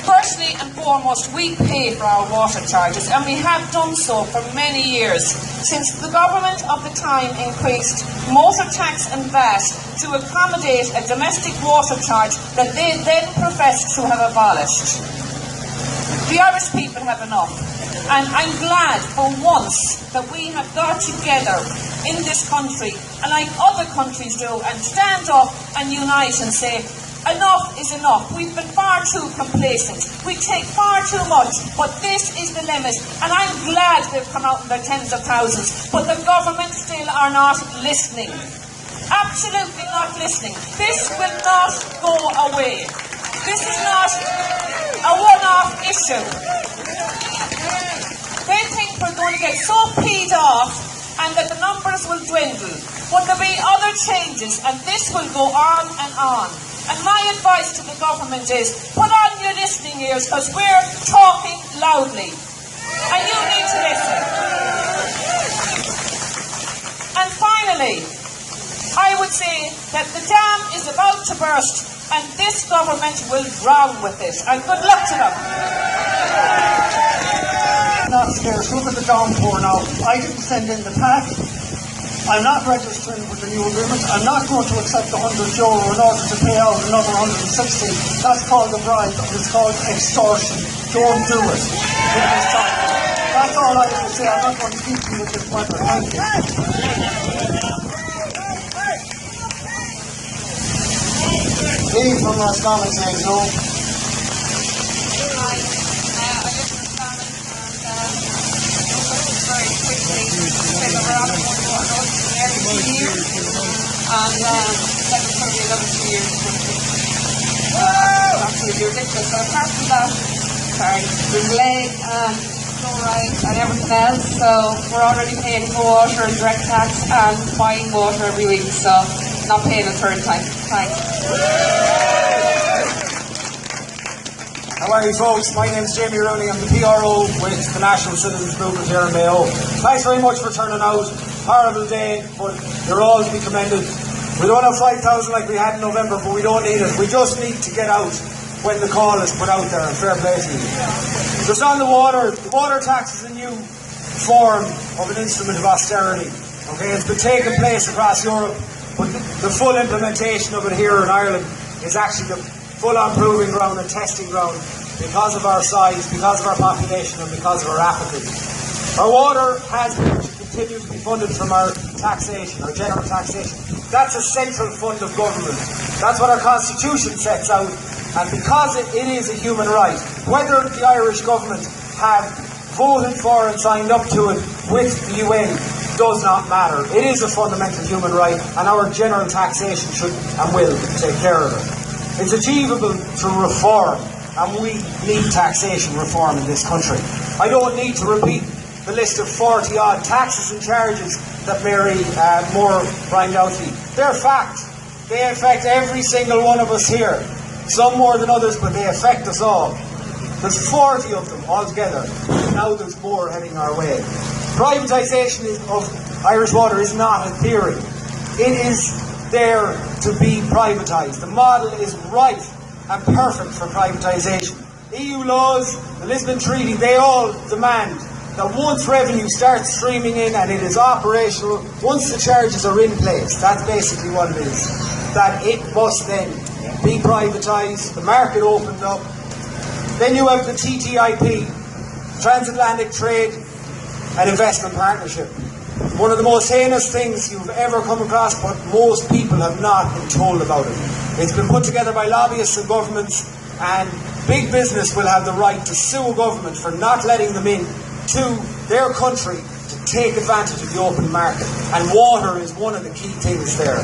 Firstly and foremost, we pay for our water charges, and we have done so for many years, since the government of the time increased motor tax and VAT to accommodate a domestic water charge that they then professed to have abolished. The Irish people have enough, and I'm glad for once that we have got together in this country, and like other countries do, and stand up and unite and say, enough is enough. We've been far too complacent. We take far too much, but this is the limit. And I'm glad they've come out in their tens of thousands, but the government still are not listening. Absolutely not listening. This will not go away. This is not a one-off issue. They think we're going to get so peed off and that the numbers will dwindle. But there'll be other changes, and this will go on and on. And my advice to the government is, put on your listening ears, because we're talking loudly. And you need to listen. And finally, I would say that the dam is about to burst, and this government will drown with it. And good luck to them. Not scared. Look at the downpour now. I didn't send in the pack. I'm not registering with the new agreement. I'm not going to accept €100 in order to pay out another 160. That's called a bribe. It's called extortion. Don't do it. That's all I have to say. I'm not going to keep you with this weather. Thank you. Leave from Roscommon saying no. And that was probably another 2 years. Absolutely ridiculous. So apart from that, there's lead and chloride and everything else. So we're already paying for water and direct tax and buying water every week. So not paying a third time. Thanks. How are you folks? My name's Jamie Rooney. I'm the PRO with the National Citizens Movement here in Mayo. Thanks very much for turning out. Horrible day, but you're all to be commended. We don't have 5,000 like we had in November, but we don't need it. We just need to get out when the call is put out there, and fair play to you. Just on the water tax is a new form of an instrument of austerity. Okay, it's been taking place across Europe, but the full implementation of it here in Ireland is actually the full-on proving ground and testing ground because of our size, because of our population, and because of our apathy. Our water has been to continue to be funded from our taxation, our general taxation. That's a central fund of government. That's what our constitution sets out, and because it is a human right, whether the Irish government have voted for and signed up to it with the UN does not matter. It is a fundamental human right, and our general taxation should and will take care of it. It's achievable through reform, and we need taxation reform in this country. I don't need to repeat the list of 40-odd taxes and charges that Mary Moore rhymed out to you. They're fact. They affect every single one of us here. Some more than others, but they affect us all. There's 40 of them altogether. Now there's more heading our way. Privatisation of Irish water is not a theory. It is there to be privatised. The model is right and perfect for privatisation. EU laws, the Lisbon Treaty, they all demand that once revenue starts streaming in and it is operational, once the charges are in place, that's basically what it is, that it must then be privatised, the market opened up. Then you have the TTIP, Transatlantic Trade and Investment Partnership. One of the most heinous things you've ever come across, but most people have not been told about it. It's been put together by lobbyists and governments, and big business will have the right to sue a government for not letting them in to their country to take advantage of the open market. And water is one of the key things there.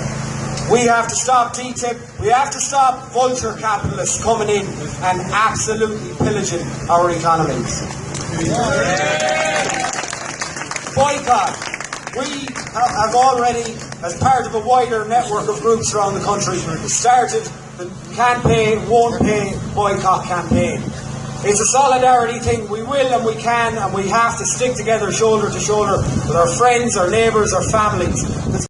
We have to stop TTIP. We have to stop vulture capitalists coming in and absolutely pillaging our economies. Boycott. We have already, as part of a wider network of groups around the country, started the Can't Pay, Won't Pay boycott campaign. It's a solidarity thing. We will and we can and we have to stick together shoulder to shoulder with our friends, our neighbours, our families.